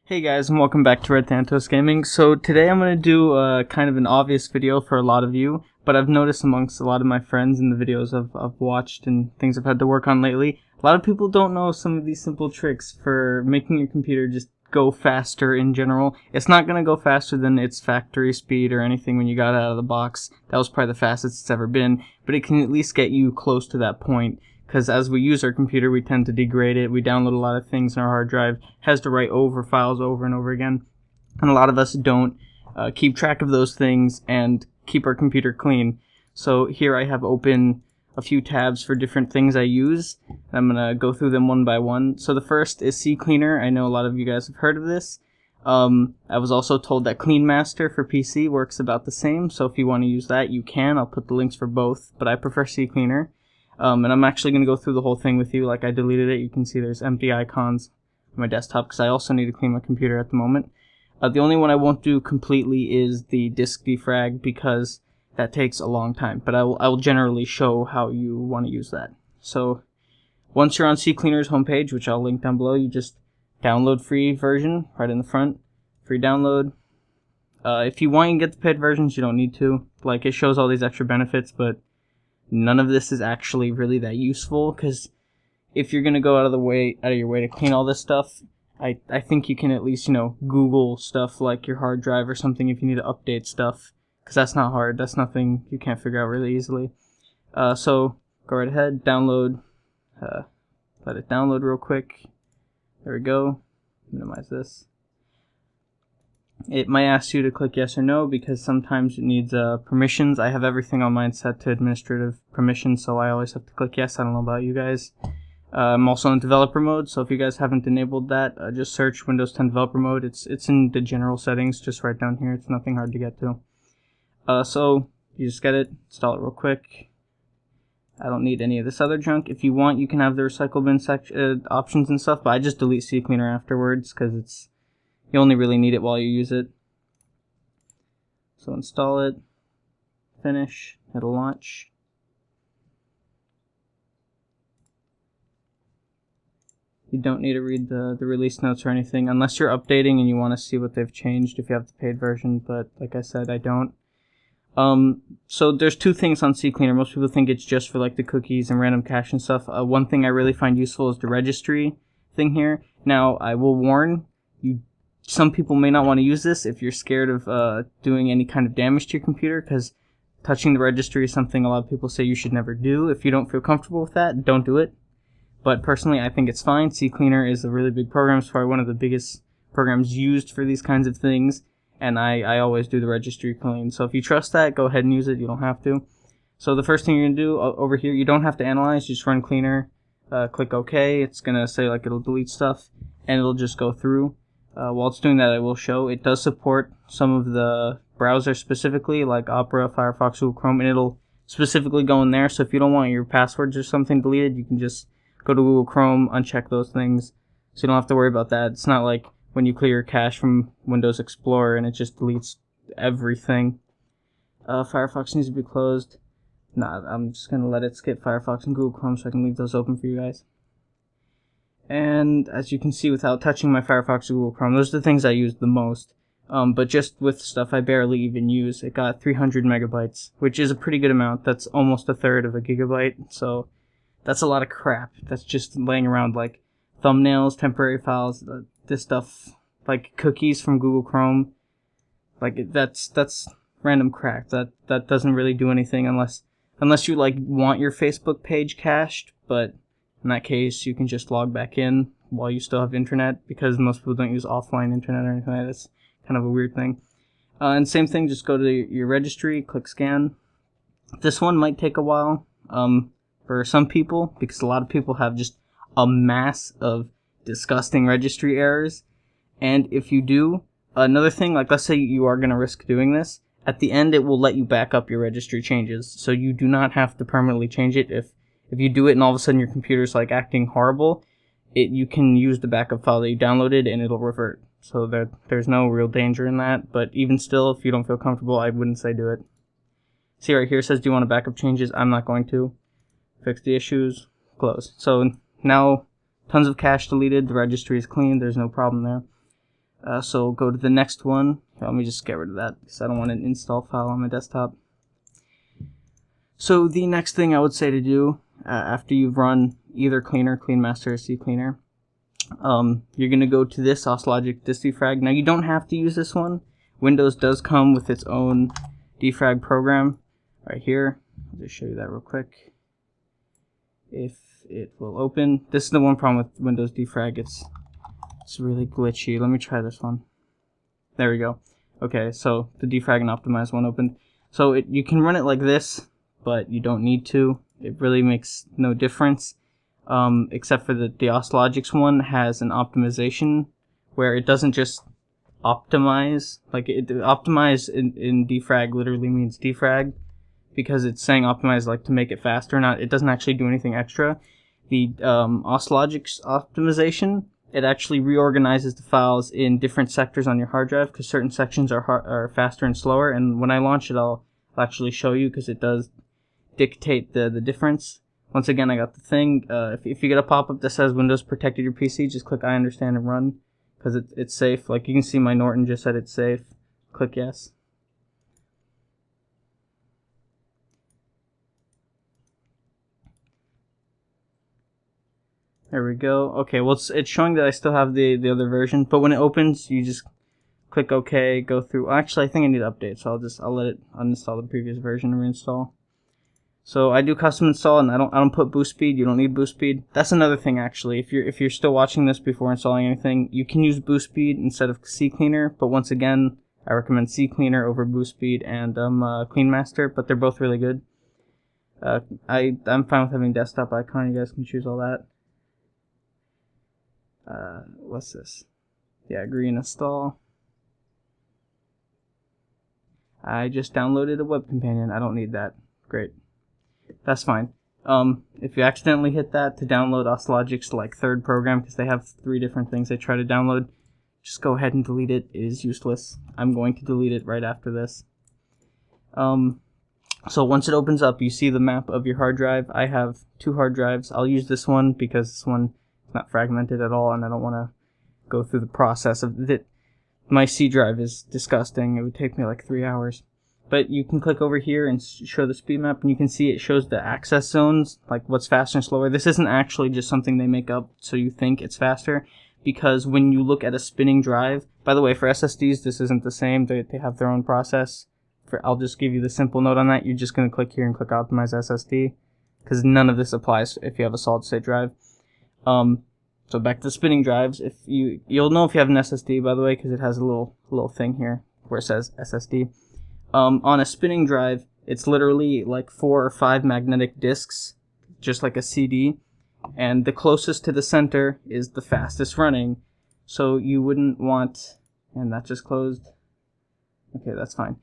Hey guys, and welcome back to Red Thanatos Gaming. So today I'm going to do kind of an obvious video for a lot of you, but I've noticed amongst a lot of my friends in the videos I've watched and things I've had to work on lately, a lot of people don't know some of these simple tricks for making your computer just go faster in general. It's not going to go faster than its factory speed or anything when you got it out of the box. That was probably the fastest it's ever been, but it can at least get you close to that point. Because as we use our computer, we tend to degrade it. We download a lot of things in our hard drive. It has to write files over and over again. And a lot of us don't keep track of those things and keep our computer clean. So here I have open a few tabs for different things I use. I'm going to go through them one by one. So the first is CCleaner. I know a lot of you guys have heard of this. I was also told that Clean Master for PC works about the same. So if you want to use that, you can. I'll put the links for both, but I prefer CCleaner. And I'm actually going to go through the whole thing with you. Like, I deleted it. You can see there's empty icons on my desktop because I also need to clean my computer at the moment. The only one I won't do completely is the disk defrag because that takes a long time. But I will generally show how you want to use that. So once you're on CCleaner's homepage, which I'll link down below, you just download free version right in the front. Free download. If you want, you can get the paid versions. You don't need to. Like, it shows all these extra benefits, but none of this is actually really that useful, because if you're going to go out of your way to clean all this stuff, I think you can at least, Google stuff like your hard drive or something if you need to update stuff, because that's not hard. That's nothing you can't figure out really easily. So go right ahead, download, let it download real quick. There we go. Minimize this. It might ask you to click yes or no because sometimes it needs permissions. I have everything on mine set to administrative permissions, so I always have to click yes. I don't know about you guys. I'm also in developer mode, so if you guys haven't enabled that, just search Windows 10 developer mode. It's in the general settings, just right down here. It's nothing hard to get to. So you just get it, install it real quick. I don't need any of this other junk. If you want, you can have the recycle bin options and stuff, but I just delete CCleaner afterwards because you only really need it while you use it. So install it, finish, it'll launch. You don't need to read the release notes or anything unless you're updating and you want to see what they've changed if you have the paid version, but like I said, I don't. So there's two things on CCleaner. Most people think it's just for like the cookies and random cache and stuff. One thing I really find useful is the registry thing here. Now, I will warn you, some people may not want to use this if you're scared of doing any kind of damage to your computer, because touching the registry is something a lot of people say you should never do. If you don't feel comfortable with that, don't do it. But personally, I think it's fine. CCleaner is a really big program. It's probably one of the biggest programs used for these kinds of things, and I always do the registry clean. So if you trust that, go ahead and use it. You don't have to. So the first thing you're going to do over here, you don't have to analyze. Just run cleaner, click OK. It's going to say like it'll delete stuff, and it'll just go through. While it's doing that, I will show it does support some of the browsers specifically, like Opera, Firefox, Google Chrome, and it'll specifically go in there. So if you don't want your passwords or something deleted, you can just go to Google Chrome, uncheck those things, so you don't have to worry about that. It's not like when you clear your cache from Windows Explorer and it just deletes everything. Firefox needs to be closed. Nah, I'm just going to let it skip Firefox and Google Chrome so I can leave those open for you guys. And as you can see, without touching my Firefox or Google Chrome, those are the things I use the most. But just with stuff I barely even use, it got 300 megabytes, which is a pretty good amount. That's almost a third of a gigabyte, so that's a lot of crap. That's just laying around, like thumbnails, temporary files, this stuff, like cookies from Google Chrome. Like, that's random crap. That doesn't really do anything unless you like want your Facebook page cached, but in that case, you can just log back in while you still have internet, because most people don't use offline internet or anything like that. It's kind of a weird thing. And same thing, just go to your registry, click scan. This one might take a while for some people, because a lot of people have just a mass of disgusting registry errors. And if you do, another thing, like let's say you are going to risk doing this, at the end it will let you back up your registry changes, so you do not have to permanently change it. If you do it and all of a sudden your computer's like acting horrible, you can use the backup file that you downloaded and it'll revert. So there's no real danger in that, but even still, if you don't feel comfortable, I wouldn't say do it. See right here it says, do you want to backup changes? I'm not going to. Fix the issues, close. So now tons of cache deleted, the registry is clean, there's no problem there. So go to the next one. Here, let me just get rid of that because I don't want an install file on my desktop. So the next thing I would say to do after you've run either Cleaner, CleanMaster, or CCleaner, you're going to go to this Auslogic Defrag. Now you don't have to use this one. Windows does come with its own defrag program right here. I'll just show you that real quick. If it will open. This is the one problem with Windows defrag. It's really glitchy. Let me try this one. There we go. Okay, so the defrag and optimize one opened. So you can run it like this, but you don't need to. It really makes no difference, except for the Auslogic one has an optimization where it doesn't just optimize. Like optimize in defrag literally means defrag, because it's saying optimize like to make it faster. It doesn't actually do anything extra. The Auslogic's optimization, it actually reorganizes the files in different sectors on your hard drive, because certain sections are faster and slower. And when I launch it, I'll actually show you, because it does dictate the difference. Once again, I got the thing. If you get a pop-up that says Windows protected your PC, just click I understand and run, because it's safe. Like you can see, my Norton just said it's safe. Click yes. There we go. Okay, well it's showing that I still have the other version, but when it opens, you just click OK, go through. Actually, I think I need to update, so I'll let it uninstall the previous version and reinstall. So I do custom install, and I don't put boost speed. You don't need boost speed. That's another thing actually. If you're still watching this before installing anything, you can use boost speed instead of CCleaner. But once again, I recommend CCleaner over boost speed and CleanMaster. But they're both really good. I'm fine with having desktop icon. You guys can choose all that. What's this? Yeah, agree and install. I just downloaded a web companion. I don't need that. Great. That's fine. If you accidentally hit that to download Auslogic's like third program, because they have 3 different things they try to download, just go ahead and delete it. It is useless. I'm going to delete it right after this. So once it opens up, you see the map of your hard drive. I have 2 hard drives. I'll use this one because this one is not fragmented at all, and I don't want to go through the process of it. My C drive is disgusting. It would take me like 3 hours. But you can click over here and show the speed map, and you can see it shows the access zones, like what's faster and slower. This isn't actually just something they make up so you think it's faster, because when you look at a spinning drive, by the way, for SSDs, this isn't the same. They have their own process. I'll just give you the simple note on that. You're just going to click here and click Optimize SSD, because none of this applies if you have a solid-state drive. So back to spinning drives. If you'll know if you have an SSD, by the way, because it has a little thing here where it says SSD. On a spinning drive, it's literally like 4 or 5 magnetic discs, just like a CD, and the closest to the center is the fastest running. So you wouldn't want, and that just closed. Okay, that's fine.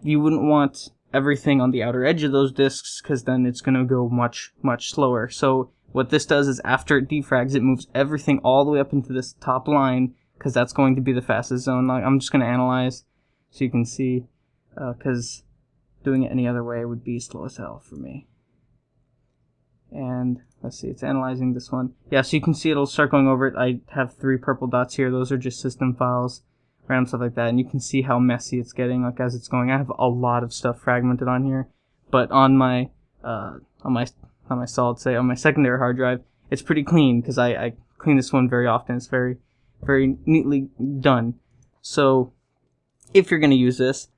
You wouldn't want everything on the outer edge of those discs, because then it's going to go much slower. So what this does is, after it defrags, it moves everything all the way up into this top line, because that's going to be the fastest zone. I'm just going to analyze so you can see, because doing it any other way would be slow as hell for me. And let's see, it's analyzing this one. Yeah, so you can see it'll start going over it. I have 3 purple dots here. Those are just system files, random stuff like that. And you can see how messy it's getting, like as it's going. I have a lot of stuff fragmented on here, but on my secondary hard drive, it's pretty clean, because I clean this one very often. It's very neatly done. So if you're going to use this,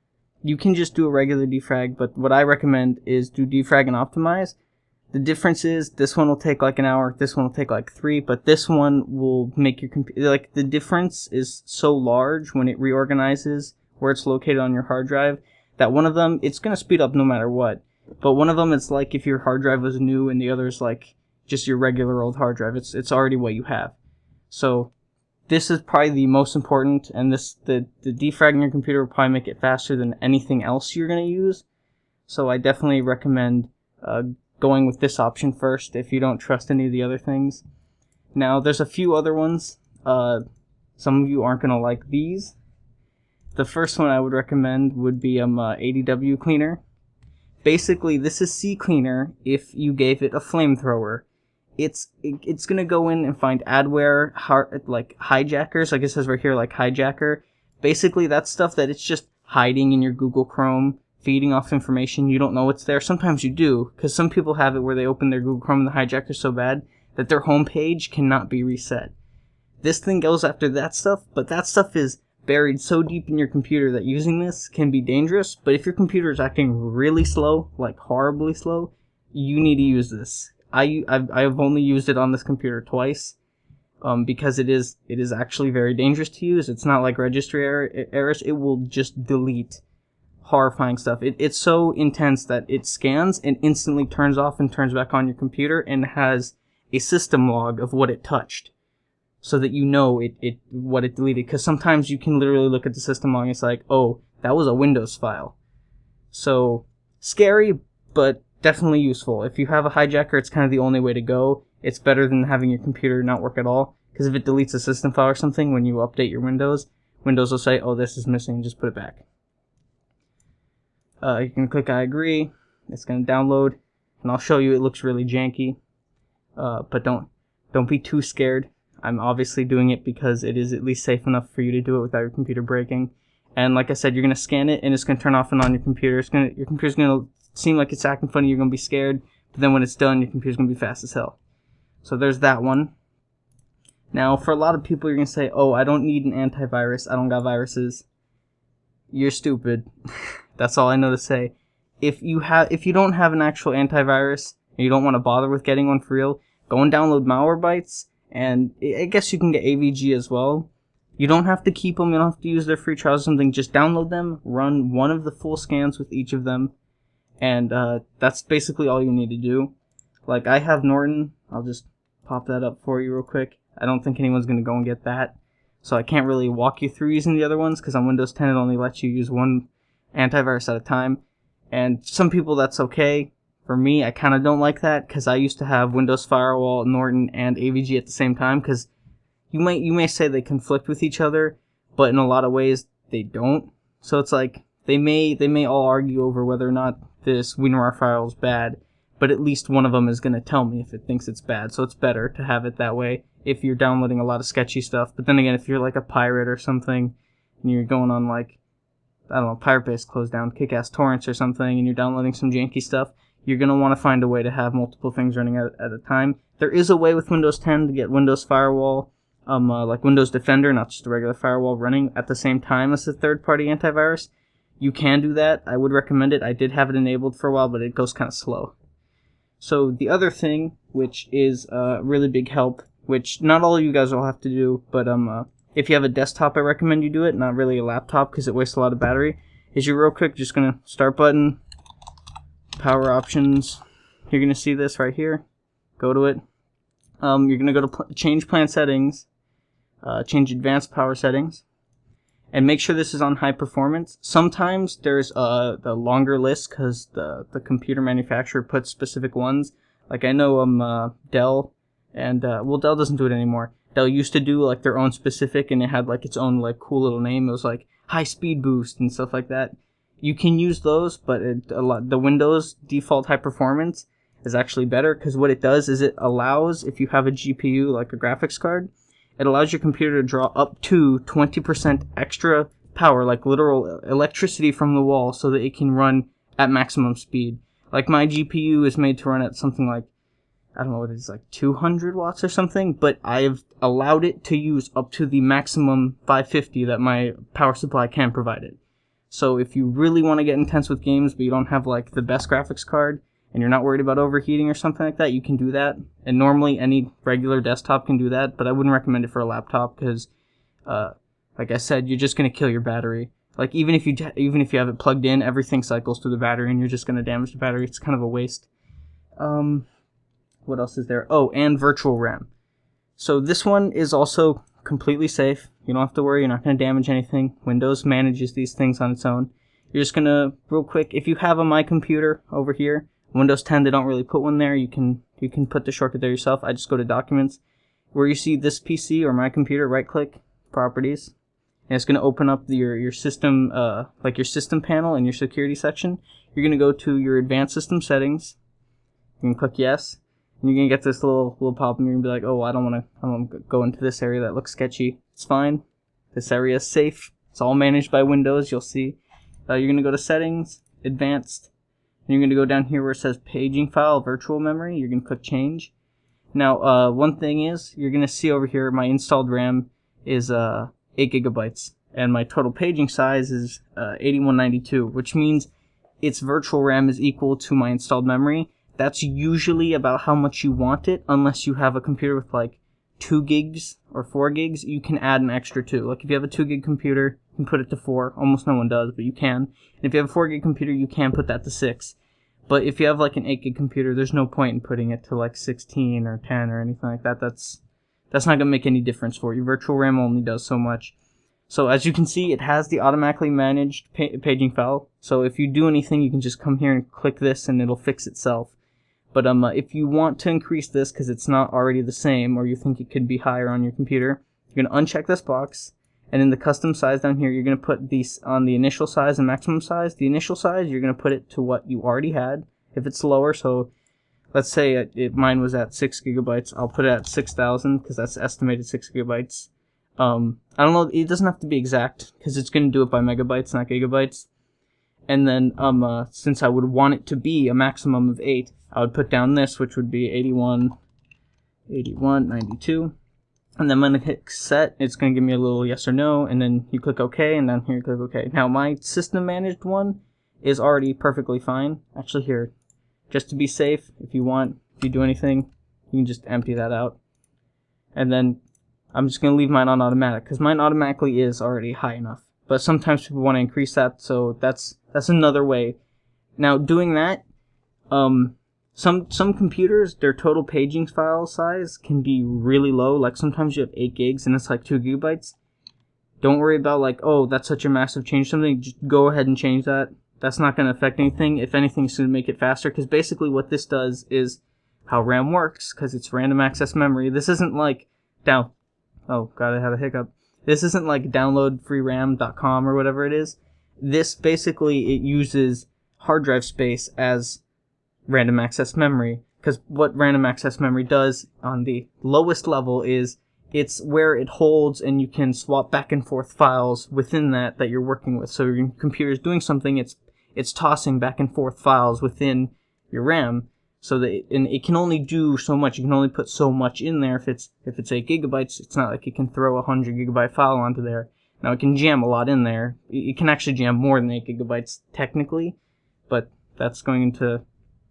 you can just do a regular defrag, but what I recommend is do defrag and optimize. The difference is, this one will take like an hour, this one will take like 3, but this one will make your computer, like, the difference is so large when it reorganizes where it's located on your hard drive, that one of them, it's going to speed up no matter what. But one of them, it's like if your hard drive was new, and the other is like just your regular old hard drive. It's already what you have. So this is probably the most important, and the defragging your computer will probably make it faster than anything else you're going to use. So I definitely recommend going with this option first if you don't trust any of the other things. Now, there's a few other ones. Some of you aren't going to like these. The first one I would recommend would be ADW Cleaner. Basically, this is CCleaner if you gave it a flamethrower. It's gonna go in and find adware, like hijackers, like it says right here, like hijacker. Basically, that's stuff that it's just hiding in your Google Chrome, feeding off information. You don't know what's there. Sometimes you do, because some people have it where they open their Google Chrome and the hijacker's so bad that their home page cannot be reset. This thing goes after that stuff, but that stuff is buried so deep in your computer that using this can be dangerous. But if your computer is acting really slow, like horribly slow, you need to use this. I've only used it on this computer twice, because it is actually very dangerous to use. It's not like registry errors. It will just delete horrifying stuff. It's so intense that it scans and instantly turns off and turns back on your computer and has a system log of what it touched, so that you know what it deleted. Because sometimes you can literally look at the system log and it's like, oh, that was a Windows file. So scary, but definitely useful. If you have a hijacker, it's kind of the only way to go. It's better than having your computer not work at all, because if it deletes a system file or something, when you update your Windows will say, oh, this is missing, just put it back. You can click I agree. It's going to download, and I'll show you it looks really janky, but don't be too scared. I'm obviously doing it because it is at least safe enough for you to do it without your computer breaking. And like I said, you're going to scan it, and it's going to turn off and on your computer. Your computer's going to seem like it's acting funny, you're going to be scared, but then when it's done, your computer's going to be fast as hell. So there's that one. Now, for a lot of people, you're going to say, oh, I don't need an antivirus, I don't got viruses. You're stupid. That's all I know to say. If you don't have an actual antivirus, and you don't want to bother with getting one for real, go and download Malewarebytes, and I guess you can get AVG as well. You don't have to keep them, you don't have to use their free trials or something, just download them, run one of the full scans with each of them, and that's basically all you need to do. Like, I have Norton. I'll just pop that up for you real quick. I don't think anyone's going to go and get that, so I can't really walk you through using the other ones, because on Windows 10 it only lets you use one antivirus at a time. And some people, that's okay. For me, I kind of don't like that, because I used to have Windows Firewall, Norton, and AVG at the same time, because you may say they conflict with each other, but in a lot of ways they don't. So it's like, they may all argue over whether or not this WinRAR file is bad, but at least one of them is going to tell me if it thinks it's bad. So it's better to have it that way if you're downloading a lot of sketchy stuff. But then again, if you're like a pirate or something, and you're going on like, I don't know, Pirate Bay's closed down, Kick-Ass Torrents or something, and you're downloading some janky stuff, you're going to want to find a way to have multiple things running at a time. There is a way with Windows 10 to get Windows Firewall, like Windows Defender, not just a regular firewall, running at the same time as the third-party antivirus. You can do that. I would recommend it. I did have it enabled for a while, but it goes kind of slow. So the other thing, which is a really big help, which not all of you guys will have to do, but if you have a desktop, I recommend you do it, not really a laptop, because it wastes a lot of battery, is you're real quick just going to start button, power options. You're going to see this right here. Go to it. You're going to go to change plan settings, change advanced power settings, and make sure this is on high performance. Sometimes there's the longer list because the computer manufacturer puts specific ones. Like I know Dell, and well, Dell doesn't do it anymore. Dell used to do like their own specific, and it had like its own like cool little name. It was like high speed boost and stuff like that. You can use those, but the Windows default high performance is actually better, because what it does is it allows, if you have a GPU like a graphics card, it allows your computer to draw up to 20% extra power, like literal electricity from the wall, so that it can run at maximum speed. Like my GPU is made to run at something like, I don't know what it is, like 200 watts or something, but I've allowed it to use up to the maximum 550 that my power supply can provide it. So if you really want to get intense with games, but you don't have like the best graphics card, and you're not worried about overheating or something like that, you can do that. And normally any regular desktop can do that, but I wouldn't recommend it for a laptop, because like I said, you're just going to kill your battery. Like even if you have it plugged in, everything cycles through the battery, and you're just going to damage the battery. It's kind of a waste. What else is there? Oh, and virtual RAM. So this one is also completely safe. You don't have to worry. You're not going to damage anything. Windows manages these things on its own. You're just going to, real quick, if you have a My Computer over here, Windows 10, they don't really put one there. You can put the shortcut there yourself. I just go to Documents. Where you see this PC or My Computer, right-click, Properties, and it's going to open up your system, like your system panel in your security section. You're going to go to your advanced system settings. You can click yes, and you're going to get this little pop-up, and you're going to be like, oh, I don't want to go into this area that looks sketchy. It's fine. This area is safe. It's all managed by Windows, you'll see. You're going to go to settings, advanced, and you're going to go down here where it says paging file, virtual memory. You're going to click change. Now, one thing is, you're going to see over here my installed RAM is 8 gigabytes, and my total paging size is 8192, which means its virtual RAM is equal to my installed memory. That's usually about how much you want it, unless you have a computer with like 2 gigs or 4 gigs. You can add an extra 2. Like if you have a 2 gig computer, you can put it to 4. Almost no one does, but you can. And if you have a 4 gig computer, you can put that to 6. But if you have like an 8 gig computer, there's no point in putting it to like 16 or 10 or anything like that. That's not going to make any difference for you. Virtual RAM only does so much. So as you can see, it has the automatically managed paging file. So if you do anything, you can just come here and click this and it'll fix itself. But if you want to increase this because it's not already the same, or you think it could be higher on your computer, you're going to uncheck this box, and in the custom size down here, you're going to put these on the initial size and maximum size. The initial size, you're going to put it to what you already had. If it's lower, so let's say mine was at 6 gigabytes, I'll put it at 6,000 because that's estimated 6 gigabytes. I don't know, it doesn't have to be exact because it's going to do it by megabytes, not gigabytes. And then since I would want it to be a maximum of 8, I would put down this, which would be 8192. And then when I hit set, it's going to give me a little yes or no, and then you click OK, and down here you click OK. Now my system managed one is already perfectly fine. Actually here, just to be safe, if you do anything, you can just empty that out. And then I'm just going to leave mine on automatic, because mine automatically is already high enough. But sometimes people want to increase that, so that's another way. Now doing that, some computers, their total paging file size can be really low. Like sometimes you have 8 gigs and it's like 2 gigabytes. Don't worry about like, oh, that's such a massive change. Something, just go ahead and change that. That's not going to affect anything. If anything, it's going to make it faster, because basically what this does is how RAM works, because it's random access memory. This isn't like oh god, I had a hiccup. This isn't like downloadfreeram.com or whatever it is. This basically, it uses hard drive space as random access memory, because what random access memory does on the lowest level is it's where it holds, and you can swap back and forth files within that you're working with. So your computer is doing something, it's tossing back and forth files within your RAM, so that it can only do so much. You can only put so much in there. If it's 8 gigabytes, it's not like it can throw a 100 gigabyte file onto there. Now it can jam a lot in there. It can actually jam more than 8 gigabytes technically, but that's going into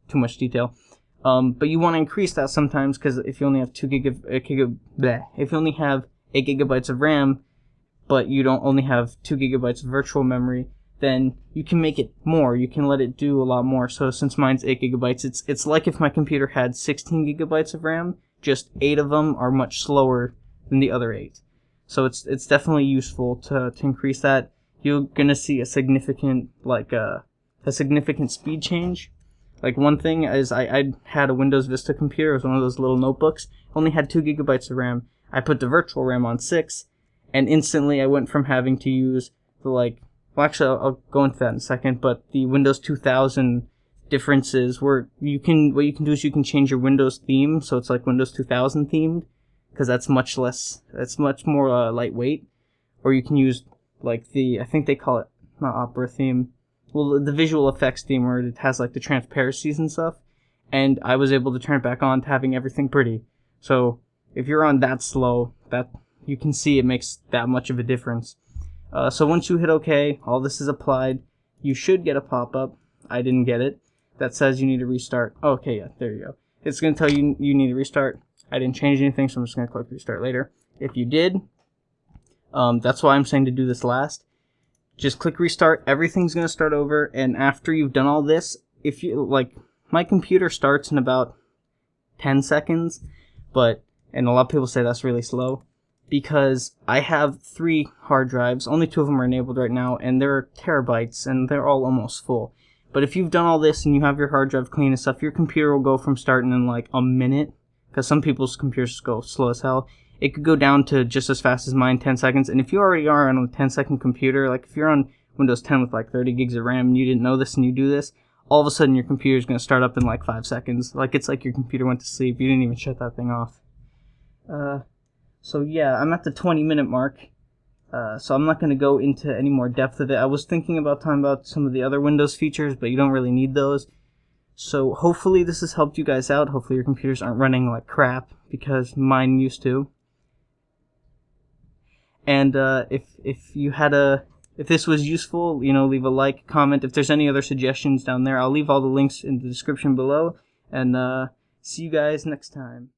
too much detail. But you want to increase that sometimes, because if you only have if you only have 8 gigabytes of RAM, but you don't only have 2 gigabytes of virtual memory, then you can make it more. You can let it do a lot more. So since mine's 8 gigabytes, it's like if my computer had 16 gigabytes of RAM, just 8 of them are much slower than the other 8. So it's definitely useful to increase that. You're gonna see a significant speed change. Like one thing is I had a Windows Vista computer. It was one of those little notebooks. Only had 2 gigabytes of RAM. I put the virtual RAM on 6, and instantly I went from having to use the I'll go into that in a second, but the Windows 2000 differences where what you can do is you can change your Windows theme, so it's like Windows 2000 themed, because that's much more lightweight. Or you can use I think they call it, not Opera theme, well, the visual effects theme, where it has like the transparencies and stuff, and I was able to turn it back on to having everything pretty. So if you're on that slow, that you can see it makes that much of a difference. So once you hit OK, all this is applied, you should get a pop-up. I didn't get it. That says you need to restart. Okay, yeah, there you go. It's going to tell you you need to restart. I didn't change anything, so I'm just going to click restart later. If you did, that's why I'm saying to do this last. Just click restart. Everything's going to start over, and after you've done all this, if you my computer starts in about 10 seconds, and a lot of people say that's really slow, because I have 3 hard drives. Only 2 of them are enabled right now, and they're terabytes, and they're all almost full. But if you've done all this and you have your hard drive clean and stuff, your computer will go from starting in like a minute, because some people's computers go slow as hell, it could go down to just as fast as mine, 10 seconds. And if you already are on a 10-second computer, like if you're on Windows 10 with like 30 gigs of RAM and you didn't know this and you do this, all of a sudden your computer is going to start up in like 5 seconds. Like it's like your computer went to sleep. You didn't even shut that thing off. So yeah, I'm at the 20-minute mark. So I'm not going to go into any more depth of it. I was thinking about talking about some of the other Windows features, but you don't really need those. So hopefully this has helped you guys out. Hopefully your computers aren't running like crap, because mine used to. And if this was useful, leave a like, comment. If there's any other suggestions down there, I'll leave all the links in the description below. And see you guys next time.